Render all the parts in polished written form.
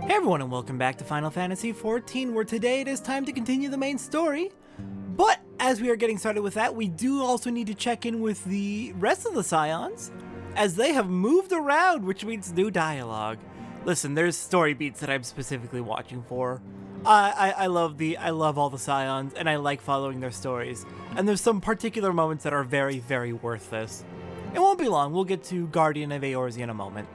Hey everyone, and welcome back to Final Fantasy XIV, where today it is time to continue the main story. But as we are getting started with that, we do also need to check in with the rest of the Scions, as they have moved around, which means new dialogue. Listen, there's story beats that I'm specifically watching for. I love all the Scions, and I like following their stories. And there's some particular moments that are very, very worth this. It won't be long, we'll get to Guardian of Eorzea in a moment.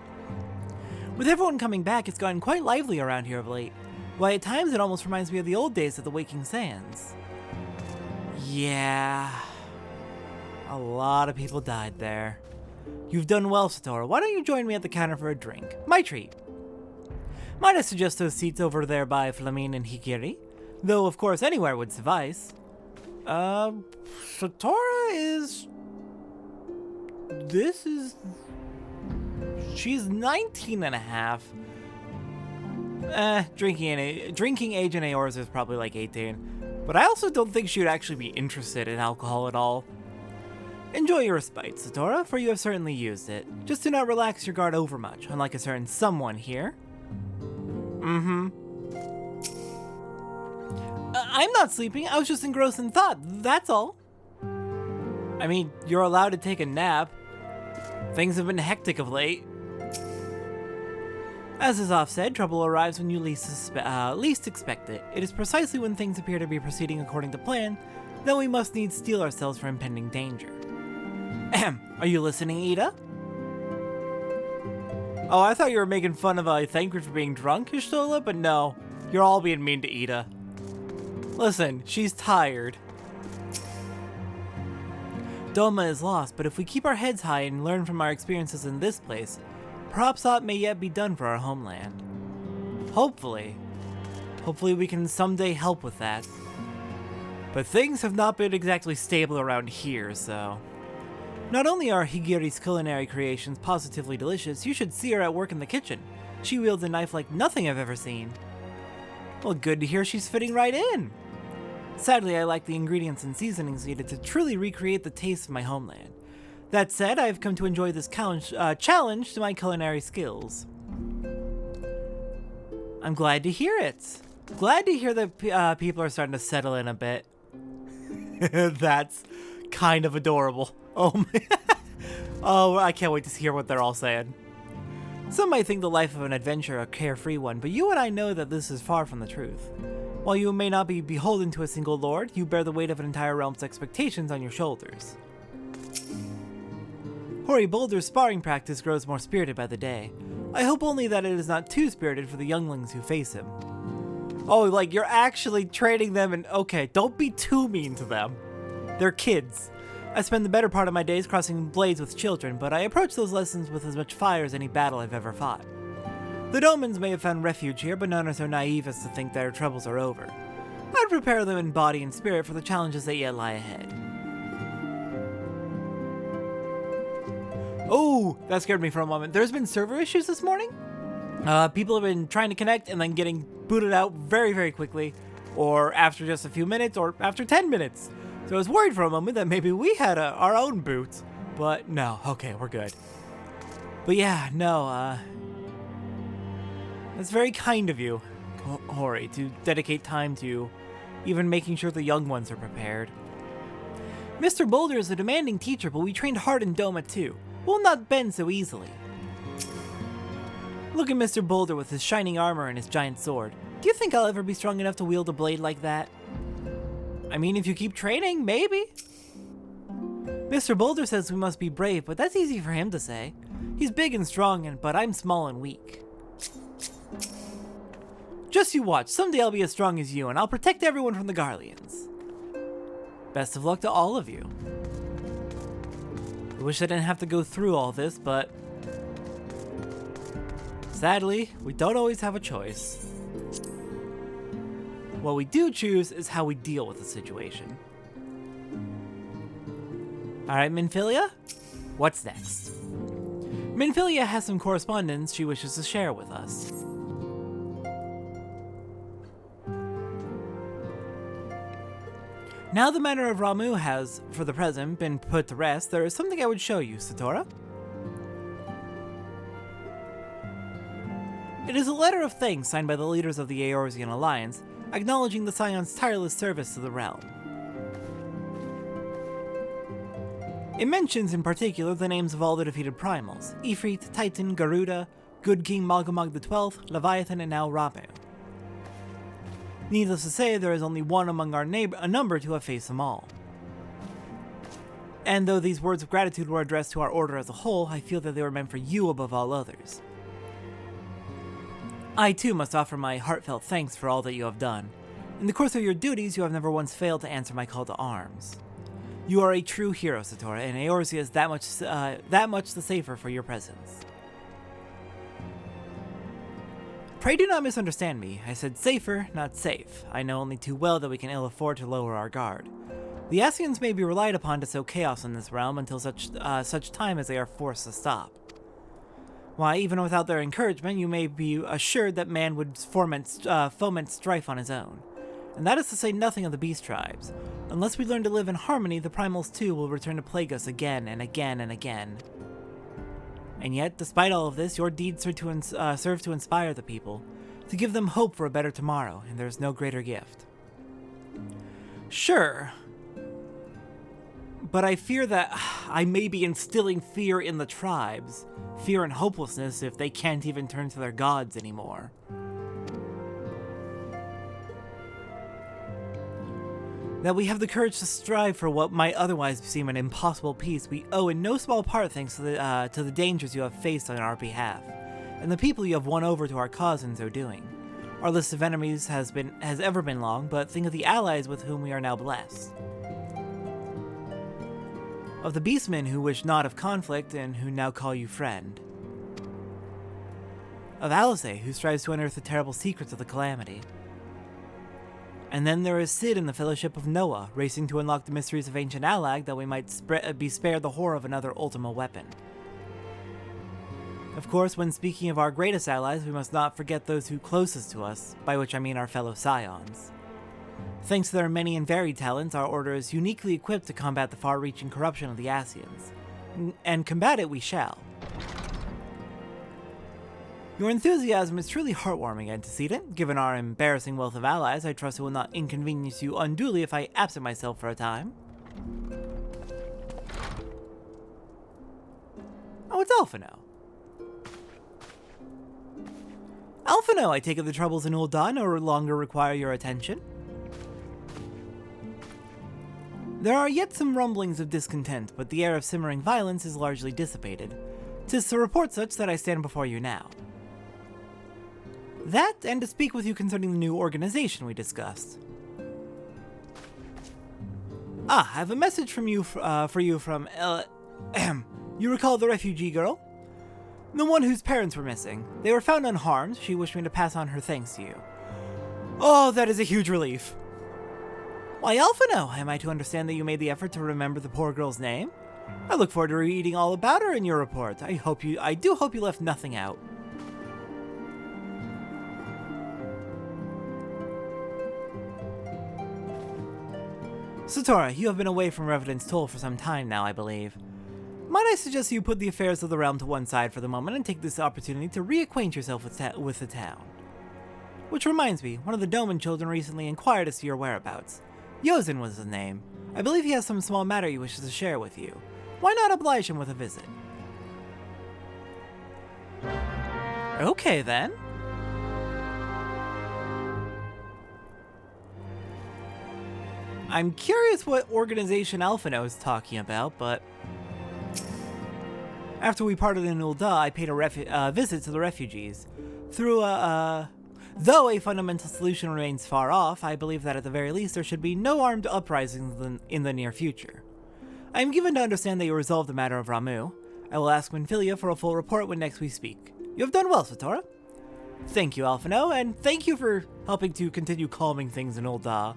With everyone coming back, it's gotten quite lively around here of late. Why, at times it almost reminds me of the old days at the Waking Sands. Yeah, a lot of people died there. You've done well, Satora. Why don't you join me at the counter for a drink? My treat. Might I suggest those seats over there by Flamine and Higiri? Though, of course, anywhere would suffice. Satora is... She's 19 and a half. Drinking age in Eorzea is probably like 18. But I also don't think she would actually be interested in alcohol at all. Enjoy your respite, Satora, for you have certainly used it. Just do not relax your guard overmuch, unlike a certain someone here. I'm not sleeping, I was just engrossed in thought, that's all. I mean, you're allowed to take a nap. Things have been hectic of late. As is oft said, trouble arrives when you least expect it. It is precisely when things appear to be proceeding according to plan that we must needs steel ourselves from impending danger. Ahem. Are you listening, Ida? Oh, I thought you were making fun of Thancred for being drunk, Y'shtola, but no. You're all being mean to Ida. Listen, she's tired. Doma is lost, but if we keep our heads high and learn from our experiences in this place, perhaps aught may yet be done for our homeland. Hopefully. Hopefully we can someday help with that. But things have not been exactly stable around here, so... Not only are Higiri's culinary creations positively delicious, you should see her at work in the kitchen. She wields a knife like nothing I've ever seen. Well, good to hear she's fitting right in. Sadly, I lack the ingredients and seasonings needed to truly recreate the taste of my homeland. That said, I have come to enjoy this challenge to my culinary skills. I'm glad to hear it. Glad to hear that people are starting to settle in a bit. That's kind of adorable. Oh my. Oh, I can't wait to hear what they're all saying. Some might think the life of an adventurer a carefree one, but you and I know that this is far from the truth. While you may not be beholden to a single lord, you bear the weight of an entire realm's expectations on your shoulders. Hoary Boulder's sparring practice grows more spirited by the day. I hope only that it is not too spirited for the younglings who face him. Oh, like you're actually training them and okay, don't be too mean to them. They're kids. I spend the better part of my days crossing blades with children, but I approach those lessons with as much fire as any battle I've ever fought. The Domans may have found refuge here, but none are so naive as to think their troubles are over. I'd prepare them in body and spirit for the challenges that yet lie ahead. Oh, that scared me for a moment. There's been server issues this morning? People have been trying to connect and then getting booted out very, very quickly, or after just a few minutes, or after 10 minutes. So I was worried for a moment that maybe we had our own boot, but no, okay, we're good. But yeah, no, that's very kind of you, Hori, to dedicate time to even making sure the young ones are prepared. Mr. Boulder is a demanding teacher, but we trained hard in Doma too. We'll not bend so easily. Look at Mr. Boulder with his shining armor and his giant sword. Do you think I'll ever be strong enough to wield a blade like that? I mean, if you keep training, maybe. Mr. Boulder says we must be brave, but that's easy for him to say. He's big and strong, but I'm small and weak. Just you watch, someday I'll be as strong as you, and I'll protect everyone from the Garleans. Best of luck to all of you. I wish I didn't have to go through all this, but... sadly, we don't always have a choice. What we do choose is how we deal with the situation. Alright, Minfilia? What's next? Minfilia has some correspondence she wishes to share with us. Now the matter of Ramuh has, for the present, been put to rest, there is something I would show you, Satora. It is a letter of thanks signed by the leaders of the Eorzean Alliance, acknowledging the Scion's tireless service to the realm. It mentions in particular the names of all the defeated primals: Ifrit, Titan, Garuda, Good King Magomag XII, Leviathan, and now Ramu. Needless to say, there is only one among our a number to have faced them all. And though these words of gratitude were addressed to our order as a whole, I feel that they were meant for you above all others. I too must offer my heartfelt thanks for all that you have done. In the course of your duties, you have never once failed to answer my call to arms. You are a true hero, Satora, and Eorzea is that much the safer for your presence. Pray do not misunderstand me. I said safer, not safe. I know only too well that we can ill afford to lower our guard. The Ascians may be relied upon to sow chaos in this realm until such time as they are forced to stop. Why, even without their encouragement, you may be assured that man would foment strife on his own. And that is to say nothing of the beast tribes. Unless we learn to live in harmony, the primals too will return to plague us again and again and again. And yet, despite all of this, your deeds serve to inspire the people, to give them hope for a better tomorrow, and there is no greater gift. Sure, but I fear that I may be instilling fear in the tribes, fear and hopelessness if they can't even turn to their gods anymore. That we have the courage to strive for what might otherwise seem an impossible peace, we owe in no small part thanks to the dangers you have faced on our behalf, and the people you have won over to our cause in so doing. Our list of enemies has ever been long, but think of the allies with whom we are now blessed. Of the beastmen who wish not of conflict and who now call you friend. Of Eorzea, who strives to unearth the terrible secrets of the calamity. And then there is Sid in the Fellowship of Noah, racing to unlock the mysteries of ancient Allag that we might be spared the horror of another Ultima weapon. Of course, when speaking of our greatest allies, we must not forget those who closest to us, by which I mean our fellow Scions. Thanks to their many and varied talents, our order is uniquely equipped to combat the far-reaching corruption of the Ascians. And combat it we shall. Your enthusiasm is truly heartwarming, Antecedent. Given our embarrassing wealth of allies, I trust it will not inconvenience you unduly if I absent myself for a time. Oh, it's Alphino. Alphino, I take it the troubles in Ul'dah no longer require your attention. There are yet some rumblings of discontent, but the air of simmering violence is largely dissipated. 'Tis to report such that I stand before you now. That, and to speak with you concerning the new organization we discussed. I have a message from you for you from You recall the refugee girl? The one whose parents were missing. They were found unharmed. She wished me to pass on her thanks to you. Oh, that is a huge relief. Why, Alphino, am I to understand that you made the effort to remember the poor girl's name? I look forward to reading all about her in your report. I do hope you left nothing out. Satora, you have been away from Revenant's Toll for some time now, I believe. Might I suggest you put the affairs of the realm to one side for the moment and take this opportunity to reacquaint yourself with the town? Which reminds me, one of the Doman children recently inquired as to your whereabouts. Yozen was his name. I believe he has some small matter he wishes to share with you. Why not oblige him with a visit? Okay, then. I'm curious what organization Alphino is talking about, but... After we parted in Ul'dah, I paid a visit to the refugees. Though a fundamental solution remains far off, I believe that at the very least there should be no armed uprisings in the near future. I am given to understand that you resolved the matter of Ramu. I will ask Minfilia for a full report when next we speak. You have done well, Satora. Thank you, Alphino, and thank you for helping to continue calming things in Ul'dah.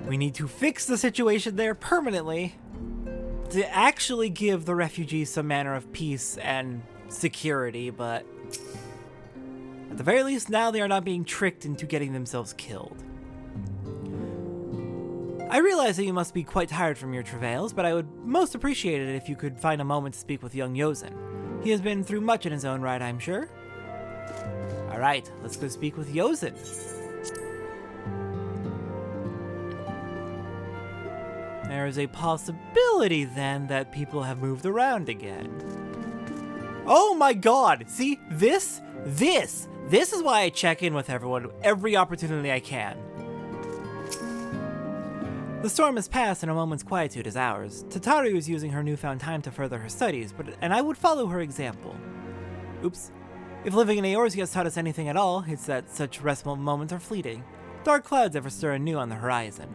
We need to fix the situation there permanently to actually give the refugees some manner of peace and security, but at the very least now they are not being tricked into getting themselves killed. I realize that you must be quite tired from your travails, but I would most appreciate it if you could find a moment to speak with young Yozen. He has been through much in his own right, I'm sure. Alright, let's go speak with Yozen. There is a possibility then that people have moved around again. Oh my god! See, this is why I check in with everyone every opportunity I can. The storm has passed and a moment's quietude is ours. Tatari was using her newfound time to further her studies, and I would follow her example. Oops. If living in Eorzea has taught us anything at all, it's that such restful moments are fleeting. Dark clouds ever stir anew on the horizon.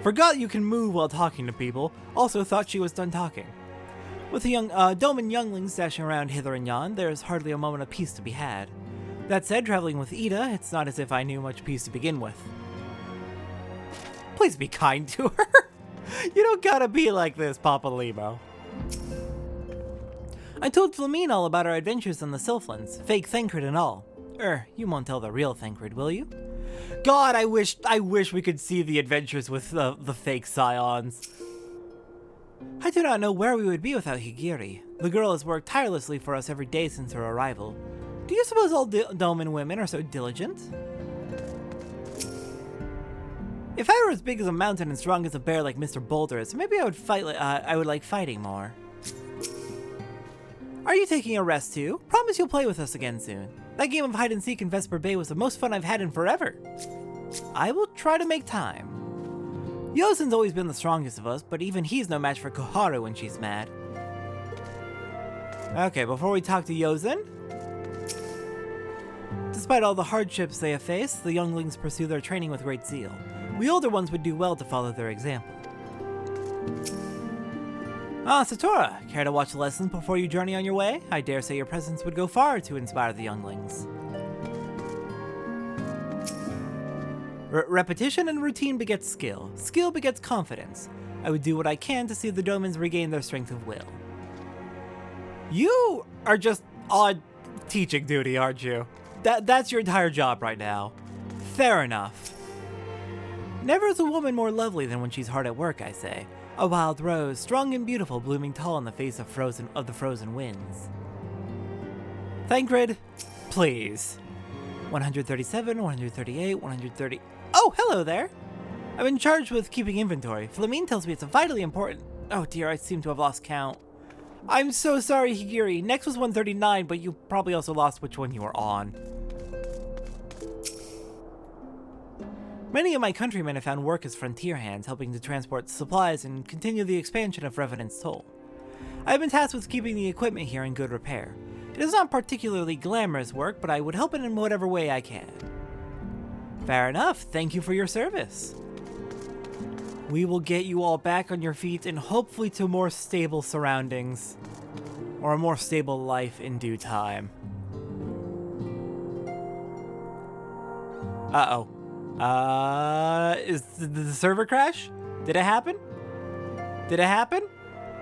Forgot you can move while talking to people, also thought she was done talking. With the young Doman younglings dashing around hither and yon, there is hardly a moment of peace to be had. That said, traveling with Ida, it's not as if I knew much peace to begin with. Please be kind to her. You don't gotta be like this, Papa Limo. I told Flamine all about our adventures in the Sylphlands, fake Thancred and all. You won't tell the real Thancred, will you? God, I wish we could see the adventures with the fake Scions. I do not know where we would be without Higiri. The girl has worked tirelessly for us every day since her arrival. Do you suppose all Doman women are so diligent? If I were as big as a mountain and strong as a bear like Mr. Boulder is, maybe I would fight. I would like fighting more. Are you taking a rest too? Promise you'll play with us again soon. That game of hide and seek in Vesper Bay was the most fun I've had in forever. I will try to make time. Yozen's always been the strongest of us, but even he's no match for Koharu when she's mad. Okay, before we talk to Yozen. Despite all the hardships they have faced, the younglings pursue their training with great zeal. We older ones would do well to follow their example. Ah, Satora, care to watch the lessons before you journey on your way? I dare say your presence would go far to inspire the younglings. Repetition and routine begets skill. Skill begets confidence. I would do what I can to see the Domans regain their strength of will. You are just on teaching duty, aren't you? That's your entire job right now. Fair enough. Never is a woman more lovely than when she's hard at work, I say. A wild rose, strong and beautiful, blooming tall in the face of the frozen winds. Thancred, please. 137, 138, 130... Oh, hello there! I've been charged with keeping inventory. Flamine tells me it's a vitally important... Oh dear, I seem to have lost count. I'm so sorry, Higiri. Next was 139, but you probably also lost which one you were on. Many of my countrymen have found work as frontier hands, helping to transport supplies and continue the expansion of Revenant's Toll. I have been tasked with keeping the equipment here in good repair. It is not particularly glamorous work, but I would help it in whatever way I can. Fair enough, thank you for your service. We will get you all back on your feet and hopefully to more stable surroundings. Or a more stable life in due time. Uh-oh. Did the server crash? Did it happen? Did it happen?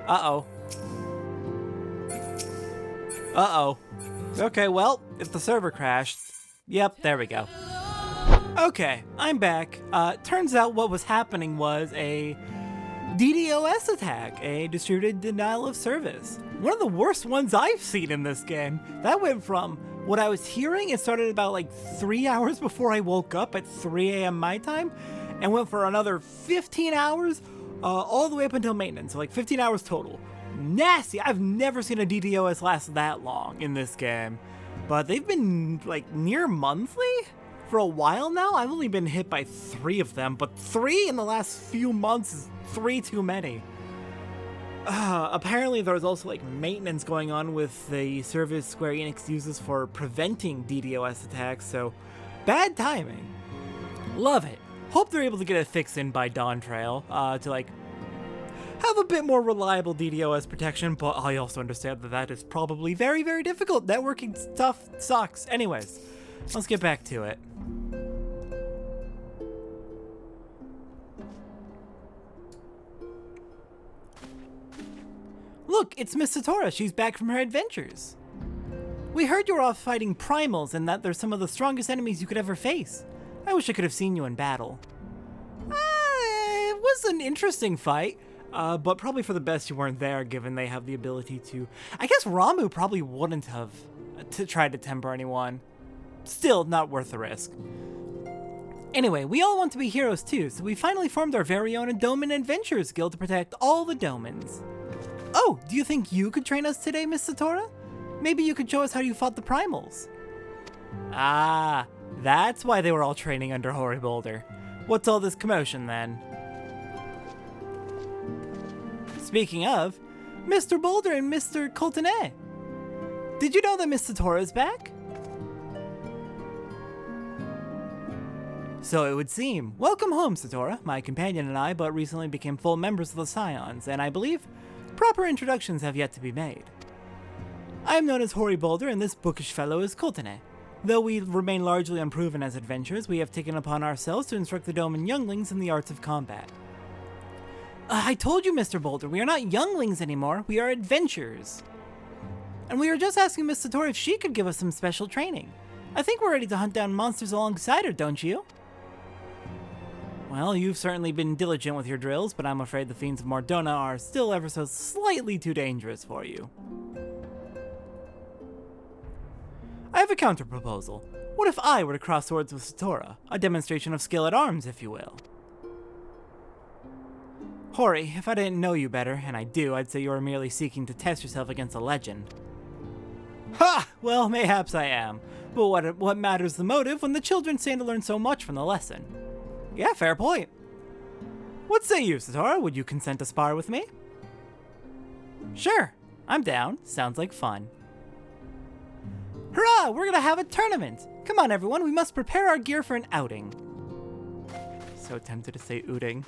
Uh-oh. Uh-oh. Okay, well, if the server crashed... Yep, there we go. Okay, I'm back. Turns out what was happening was a DDoS attack, a distributed denial of service. One of the worst ones I've seen in this game. That went from what I was hearing, it started about like 3 hours before I woke up at 3 a.m. my time, and went for another 15 hours, all the way up until maintenance, so like 15 hours total. Nasty! I've never seen a DDoS last that long in this game, but they've been like near monthly for a while now. I've only been hit by 3 of them, but 3 in the last few months is 3 too many. Apparently there was also like maintenance going on with the service Square Enix uses for preventing DDoS attacks, so bad timing. Love it. Hope they're able to get it fixed in by Dawn Trail, to like have a bit more reliable DDoS protection, but I also understand that that is probably very, very difficult. Networking stuff sucks. Anyways, let's get back to it. Look, it's Miss Satora. She's back from her adventures. We heard you were off fighting primals and that they're some of the strongest enemies you could ever face. I wish I could have seen you in battle. It was an interesting fight, but probably for the best you weren't there, given they have the ability to... I guess Ramu probably wouldn't have to try to temper anyone. Still, not worth the risk. Anyway, we all want to be heroes too, so we finally formed our very own Doman Adventurers Guild to protect all the Domans. Oh, do you think you could train us today, Miss Satora? Maybe you could show us how you fought the Primals. Ah, that's why they were all training under Hoary Boulder. What's all this commotion then? Speaking of, Mr. Boulder and Mr. Coultonnet. Did you know that Miss Satora is back? So it would seem. Welcome home, Satora. My companion and I but recently became full members of the Scions, and I believe proper introductions have yet to be made. I am known as Hoary Boulder, and this bookish fellow is Coultonnet. Though we remain largely unproven as adventurers, we have taken upon ourselves to instruct the Doman younglings in the arts of combat. I told you, Mr. Boulder, we are not younglings anymore, we are adventurers. And we were just asking Miss Satora if she could give us some special training. I think we're ready to hunt down monsters alongside her, don't you? Well, you've certainly been diligent with your drills, but I'm afraid the fiends of Mordona are still ever so slightly too dangerous for you. I have a counter-proposal. What if I were to cross swords with Satora? A demonstration of skill at arms, if you will. Hoary, if I didn't know you better, and I do, I'd say you are merely seeking to test yourself against a legend. Ha! Well, mayhaps I am. But what matters the motive when the children stand to learn so much from the lesson? Yeah, fair point. What say you, Satora? Would you consent to spar with me? Sure, I'm down. Sounds like fun. Hurrah! We're gonna have a tournament! Come on, everyone, we must prepare our gear for an outing. So tempted to say outing.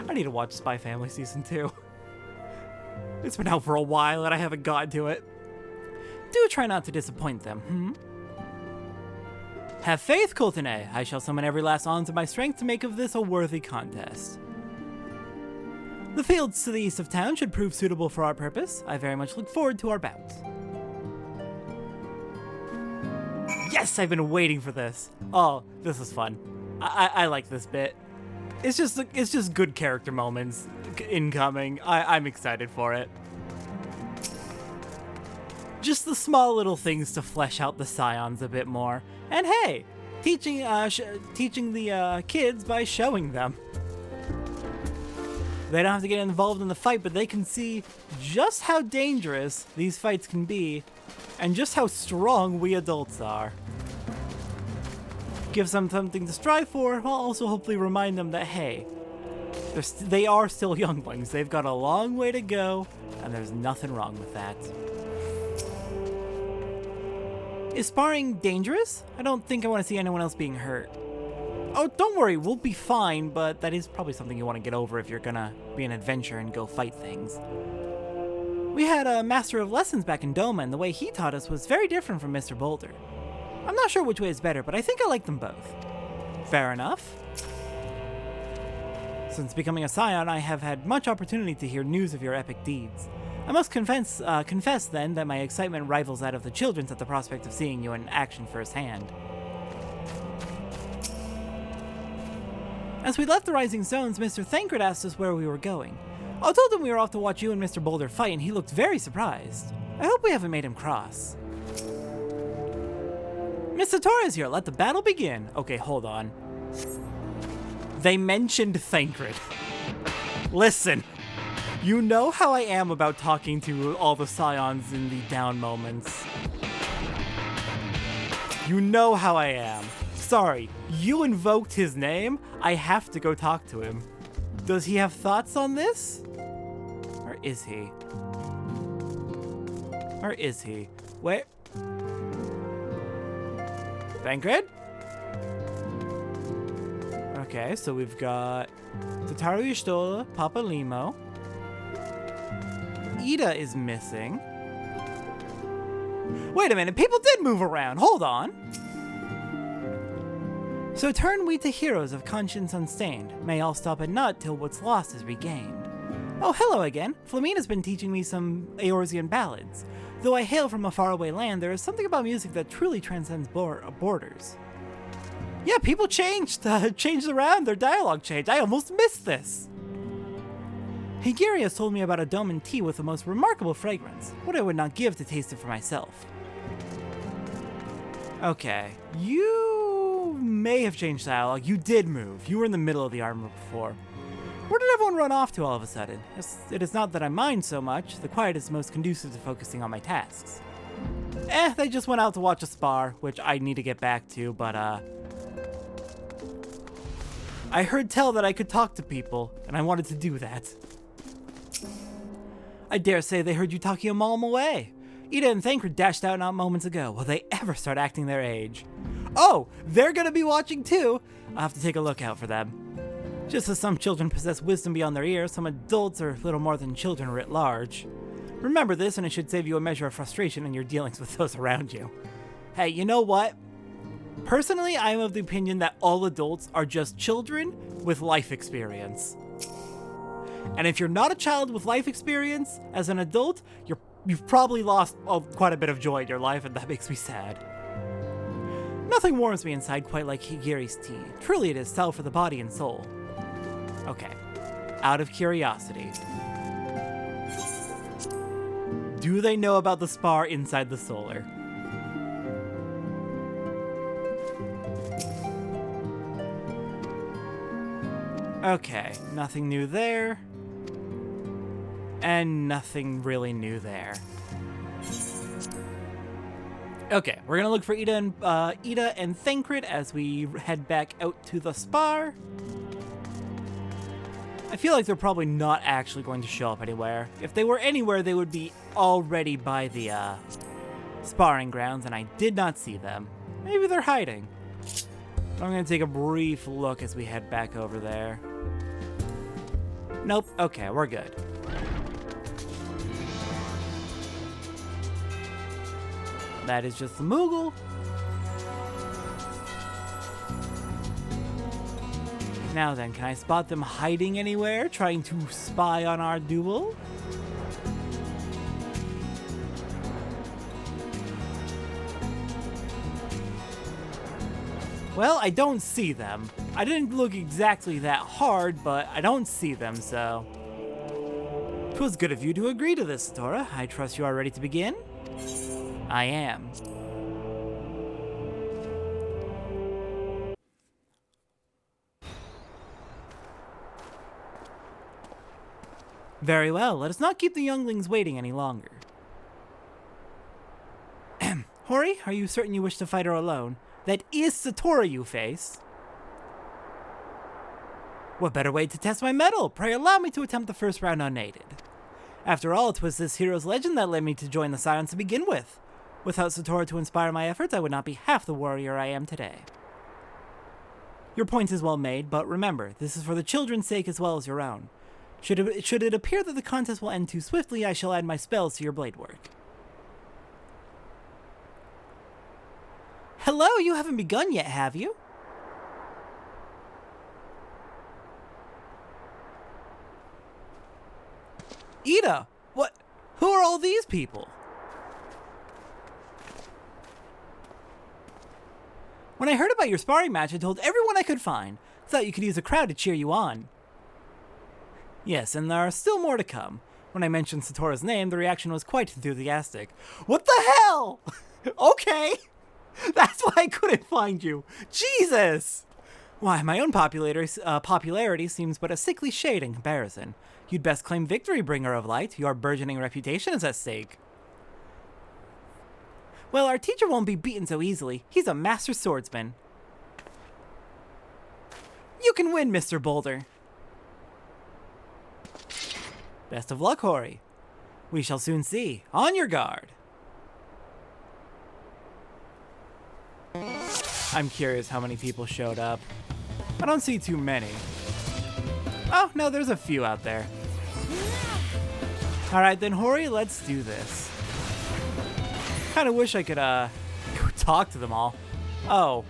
I need to watch Spy Family Season 2. It's been out for a while and I haven't gotten to it. Do try not to disappoint them, Have faith, Coultonnet. I shall summon every last ounce of my strength to make of this a worthy contest. The fields to the east of town should prove suitable for our purpose. I very much look forward to our bout. Yes, I've been waiting for this. Oh, this is fun. I like this bit. It's just good character moments incoming. I'm excited for it. Just the small little things to flesh out the Scions a bit more. And hey, teaching the kids by showing them. They don't have to get involved in the fight, but they can see just how dangerous these fights can be and just how strong we adults are. Gives them something to strive for, while also hopefully remind them that, hey, they are still younglings. They've got a long way to go, and there's nothing wrong with that. Is sparring dangerous? I don't think I want to see anyone else being hurt. Oh, don't worry, we'll be fine, but that is probably something you want to get over if you're gonna be an adventurer and go fight things. We had a master of lessons back in Doma, and the way he taught us was very different from Mr. Boulder. I'm not sure which way is better, but I think I like them both. Fair enough. Since becoming a Scion, I have had much opportunity to hear news of your epic deeds. I must confess then that my excitement rivals that of the children's at the prospect of seeing you in action firsthand. As we left the Rising Stones, Mr. Thancred asked us where we were going. I told him we were off to watch you and Mr. Boulder fight, and he looked very surprised. I hope we haven't made him cross. Miss Satora is here. Let the battle begin. Okay, hold on. They mentioned Thancred. Listen, you know how I am about talking to all the Scions in the down moments. You know how I am. Sorry, you invoked his name. I have to go talk to him. Does he have thoughts on this? Or is he? Or is he? Wait. Thancred? Okay, so we've got Tataru Y'shtola, Papa Limo. Ida is missing. Wait a minute, people did move around. Hold on. So turn we to heroes of conscience unstained. May all stop at naught till what's lost is regained. Oh, hello again. Flamina's been teaching me some Eorzean ballads. Though I hail from a faraway land, there is something about music that truly transcends borders. Yeah, people changed around, their dialogue changed. I almost missed this. Higiri has told me about a Doman tea with the most remarkable fragrance. What I would not give to taste it for myself. Okay, you may have changed dialogue. You did move. You were in the middle of the armor before. Where did everyone run off to all of a sudden? It is not that I mind so much. The quiet is most conducive to focusing on my tasks. They just went out to watch a spar, which I need to get back to, but I heard tell that I could talk to people, and I wanted to do that. I dare say they heard you talking a mile away. Ida and Thancred dashed out not moments ago. Will they ever start acting their age? Oh, they're gonna be watching too! I'll have to take a look out for them. Just as some children possess wisdom beyond their years, some adults are little more than children writ large. Remember this, and it should save you a measure of frustration in your dealings with those around you. Hey, you know what? Personally, I am of the opinion that all adults are just children with life experience. And if you're not a child with life experience, as an adult, you've probably lost quite a bit of joy in your life, and that makes me sad. Nothing warms me inside quite like Higiri's tea. Truly it is salve for the body and soul. Okay, out of curiosity, do they know about the spar inside the solar? Okay, nothing new there. And nothing really new there. Okay, we're gonna look for Ida and Thancred as we head back out to the spar. I feel like they're probably not actually going to show up anywhere. If they were anywhere, they would be already by the sparring grounds, and I did not see them. Maybe they're hiding. I'm gonna take a brief look as we head back over there. Nope, okay, we're good. That is just the Moogle. Now then, can I spot them hiding anywhere, trying to spy on our duel? Well, I don't see them. I didn't look exactly that hard, but I don't see them, so... 'Twas good of you to agree to this, Satora. I trust you are ready to begin? I am. Very well, let us not keep the younglings waiting any longer. Hori, are you certain you wish to fight her alone? That is Satora you face. What better way to test my mettle? Pray allow me to attempt the first round unaided. After all, it was this hero's legend that led me to join the Scions to begin with. Without Satora to inspire my efforts, I would not be half the warrior I am today. Your point is well made, but remember, this is for the children's sake as well as your own. Should it appear that the contest will end too swiftly, I shall add my spells to your blade work. Hello, you haven't begun yet, have you? Ida, what? Who are all these people? When I heard about your sparring match, I told everyone I could find. Thought you could use a crowd to cheer you on. Yes, and there are still more to come. When I mentioned Satora's name, the reaction was quite enthusiastic. What the hell? Okay. That's why I couldn't find you. Jesus! Why, my own popularity seems but a sickly shade in comparison. You'd best claim victory, bringer of light. Your burgeoning reputation is at stake. Well, our teacher won't be beaten so easily. He's a master swordsman. You can win, Mr. Boulder. Best of luck, Hori. We shall soon see. On your guard. I'm curious how many people showed up. I don't see too many. Oh, no, there's a few out there. Alright then, Hori, let's do this. Kinda wish I could, go talk to them all. Oh.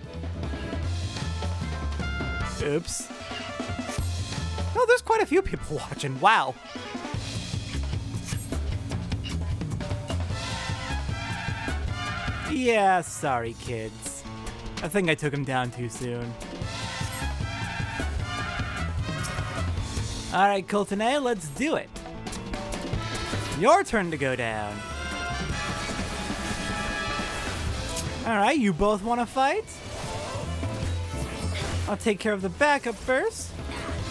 Oops. Oh, there's quite a few people watching. Wow. Yeah, sorry, kids. I think I took him down too soon. Alright, Coltene, let's do it. Your turn to go down. Alright, you both want to fight? I'll take care of the backup first.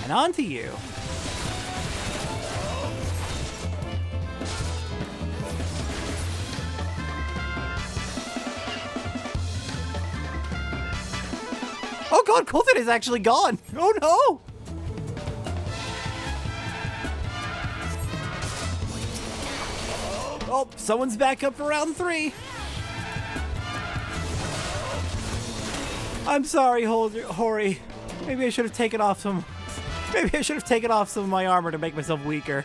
And on to you. Oh god, Colton is actually gone! Oh no! Oh, someone's back up for round 3. I'm sorry, Hori. Maybe I should have taken off some... Maybe I should have taken off some of my armor to make myself weaker.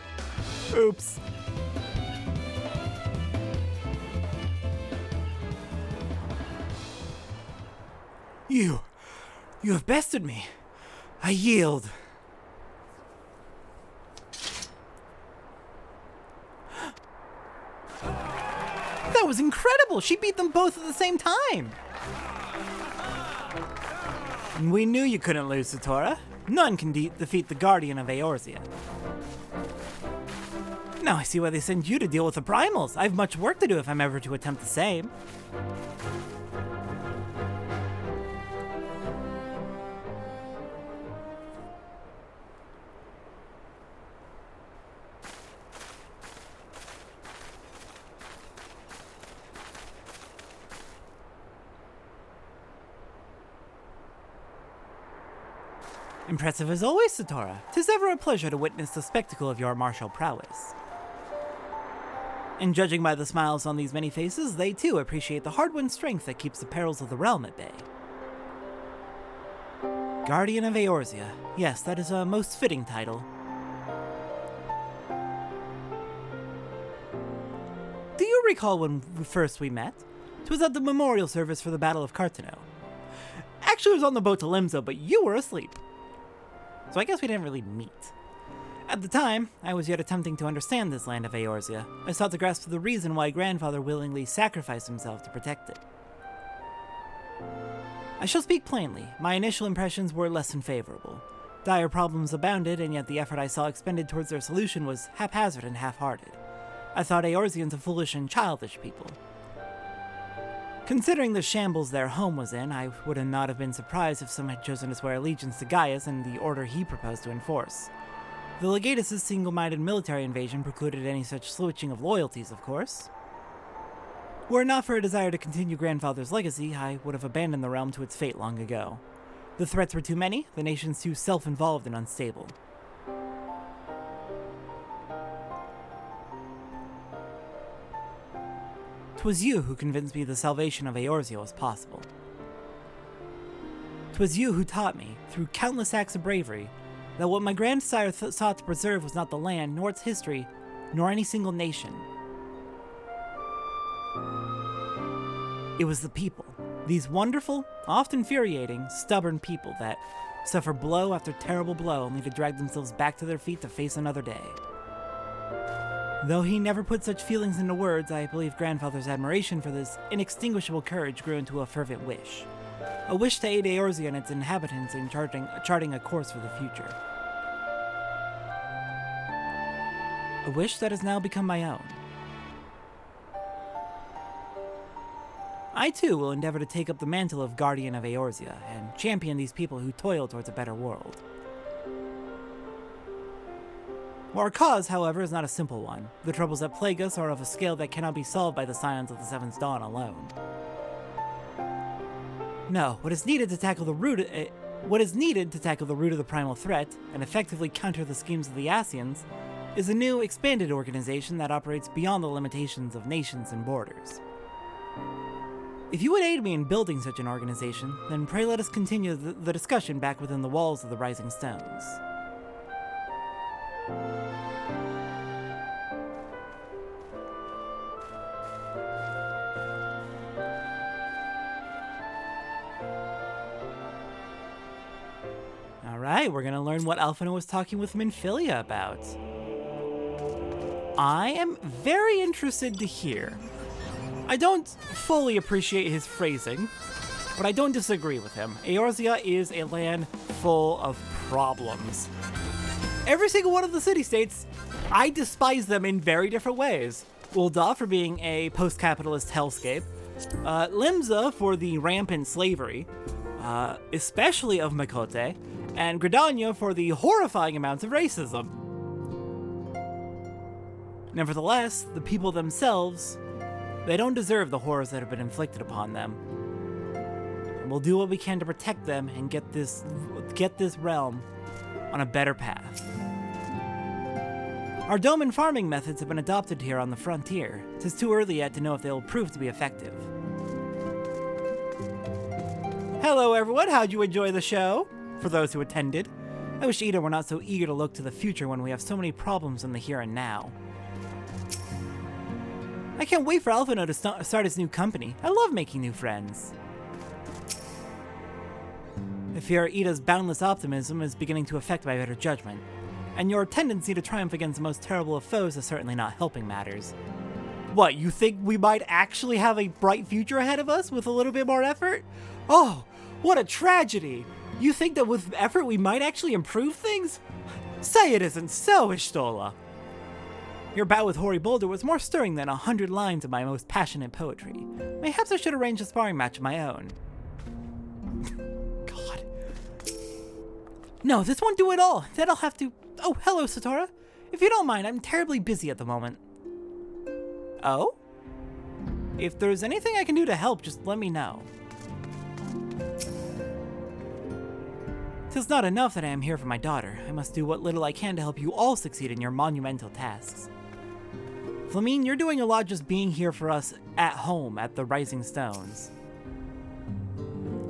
Oops. You have bested me. I yield. That was incredible! She beat them both at the same time! And we knew you couldn't lose, Satora. None can defeat the Guardian of Eorzea. Now I see why they send you to deal with the primals. I have much work to do if I'm ever to attempt the same. Impressive as always, Satora. 'Tis ever a pleasure to witness the spectacle of your martial prowess. And judging by the smiles on these many faces, they too appreciate the hard-won strength that keeps the perils of the realm at bay. Guardian of Eorzea. Yes, that is a most fitting title. Do you recall when first we met? 'Twas at the memorial service for the Battle of Cartano. Actually, I was on the boat to Limzo, but you were asleep. So I guess we didn't really meet. At the time, I was yet attempting to understand this land of Eorzea. I sought to grasp the reason why grandfather willingly sacrificed himself to protect it. I shall speak plainly. My initial impressions were less than favorable. Dire problems abounded, and yet the effort I saw expended towards their solution was haphazard and half-hearted. I thought Eorzeans a foolish and childish people. Considering the shambles their home was in, I would not have been surprised if some had chosen to swear allegiance to Gaius and the order he proposed to enforce. The Legatus' single-minded military invasion precluded any such switching of loyalties, of course. Were it not for a desire to continue grandfather's legacy, I would have abandoned the realm to its fate long ago. The threats were too many, the nations too self-involved and unstable. 'Twas you who convinced me the salvation of Eorzea was possible. 'Twas you who taught me, through countless acts of bravery, that what my grandsire sought to preserve was not the land, nor its history, nor any single nation. It was the people. These wonderful, oft infuriating, stubborn people that suffer blow after terrible blow only to drag themselves back to their feet to face another day. Though he never put such feelings into words, I believe grandfather's admiration for this inextinguishable courage grew into a fervent wish. A wish to aid Eorzea and its inhabitants in charting a course for the future. A wish that has now become my own. I too will endeavor to take up the mantle of Guardian of Eorzea and champion these people who toil towards a better world. Our cause, however, is not a simple one. The troubles that plague us are of a scale that cannot be solved by the scions of the Seventh Dawn alone. No, what is needed to tackle the root of the primal threat and effectively counter the schemes of the Ascians is a new, expanded organization that operates beyond the limitations of nations and borders. If you would aid me in building such an organization, then pray let us continue the discussion back within the walls of the Rising Stones. Alright, we're gonna learn what Alphinaud was talking with Minfilia about. I am very interested to hear. I don't fully appreciate his phrasing, but I don't disagree with him. Eorzea is a land full of problems. Every single one of the city-states, I despise them in very different ways. Ul'dah for being a post-capitalist hellscape, Limsa for the rampant slavery, especially of Makote, and Gridania for the horrifying amounts of racism. Nevertheless, the people themselves, they don't deserve the horrors that have been inflicted upon them. And we'll do what we can to protect them and get this realm on a better path. Our dome and farming methods have been adopted here on the frontier. 'Tis too early yet to know if they will prove to be effective. Hello everyone, how'd you enjoy the show? For those who attended, I wish Ida were not so eager to look to the future when we have so many problems in the here and now. I can't wait for Alphino to start his new company. I love making new friends. I fear Ida's boundless optimism is beginning to affect my better judgment, and your tendency to triumph against the most terrible of foes is certainly not helping matters. What, you think we might actually have a bright future ahead of us with a little bit more effort? Oh, what a tragedy! You think that with effort we might actually improve things? Say it isn't so, Ishtola! Your bout with Hoary Boulder was more stirring than 100 lines of my most passionate poetry. Mayhaps I should arrange a sparring match of my own. God. No, this won't do at all. Then I'll have to... Oh, hello, Satora. If you don't mind, I'm terribly busy at the moment. Oh? If there's anything I can do to help, just let me know. 'Tis not enough that I am here for my daughter. I must do what little I can to help you all succeed in your monumental tasks. Flamine, you're doing a lot just being here for us at home at the Rising Stones.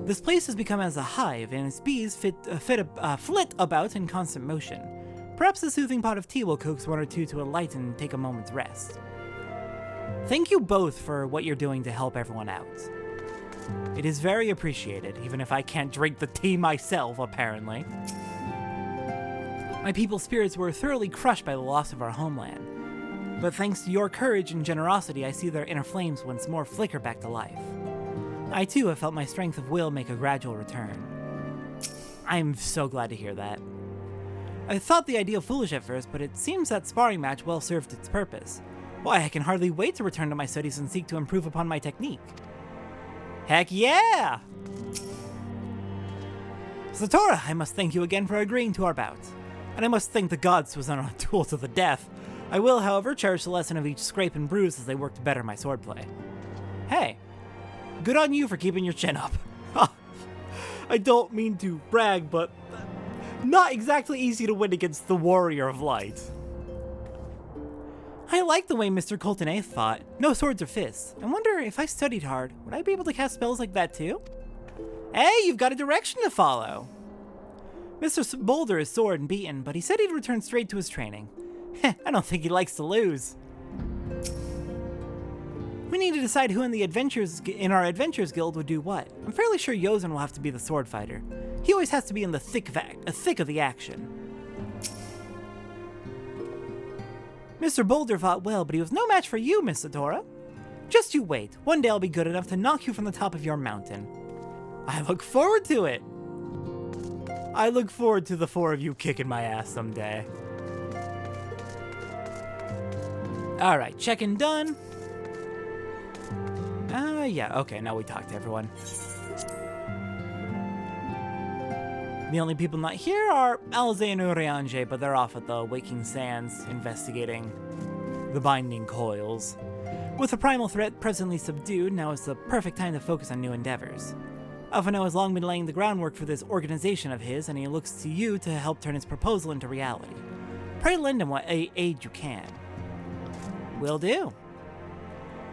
This place has become as a hive, and its bees flit about in constant motion. Perhaps the soothing pot of tea will coax one or two to alight and take a moment's rest. Thank you both for what you're doing to help everyone out. It is very appreciated, even if I can't drink the tea myself, apparently. My people's spirits were thoroughly crushed by the loss of our homeland. But thanks to your courage and generosity, I see their inner flames once more flicker back to life. I too have felt my strength of will make a gradual return. I am so glad to hear that. I thought the idea foolish at first, but it seems that sparring match well served its purpose. Why, I can hardly wait to return to my studies and seek to improve upon my technique. Heck yeah! Satora, I must thank you again for agreeing to our bout. And I must thank the gods 'twas not a duel to the death. I will, however, cherish the lesson of each scrape and bruise as they work to better my swordplay. Hey, good on you for keeping your chin up. I don't mean to brag, but not exactly easy to win against the Warrior of Light. I like the way Mr. Colton A fought. No swords or fists. I wonder if I studied hard, would I be able to cast spells like that too? Hey, you've got a direction to follow. Mr. Boulder is sore and beaten, but he said he'd return straight to his training. I don't think he likes to lose. We need to decide who in our Adventurers Guild would do what. I'm fairly sure Yozen will have to be the sword fighter. He always has to be in the thick of the action. Mr. Boulder fought well, but he was no match for you, Miss Satora. Just you wait. One day I'll be good enough to knock you from the top of your mountain. I look forward to it. I look forward to the four of you kicking my ass someday. Alright, check-in done. Yeah, okay, now we talk to everyone. The only people not here are Alze and Uriange, but they're off at the Waking Sands investigating the binding coils. With the primal threat presently subdued, now is the perfect time to focus on new endeavors. Alphino has long been laying the groundwork for this organization of his, and he looks to you to help turn his proposal into reality. Pray lend him what aid you can. Will do.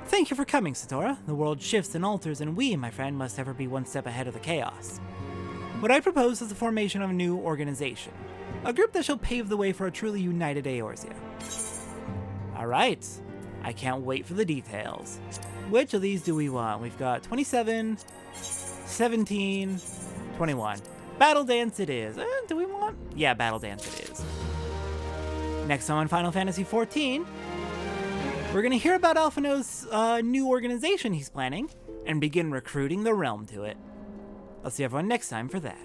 Thank you for coming, Satora. The world shifts and alters, and we, my friend, must ever be one step ahead of the chaos. What I propose is the formation of a new organization. A group that shall pave the way for a truly united Eorzea. Alright. I can't wait for the details. Which of these do we want? We've got 27, 17, 21. Battle Dance it is. Do we want? Yeah, Battle Dance it is. Next on Final Fantasy XIV, we're going to hear about Alphino's new organization he's planning, and begin recruiting the realm to it. I'll see everyone next time for that.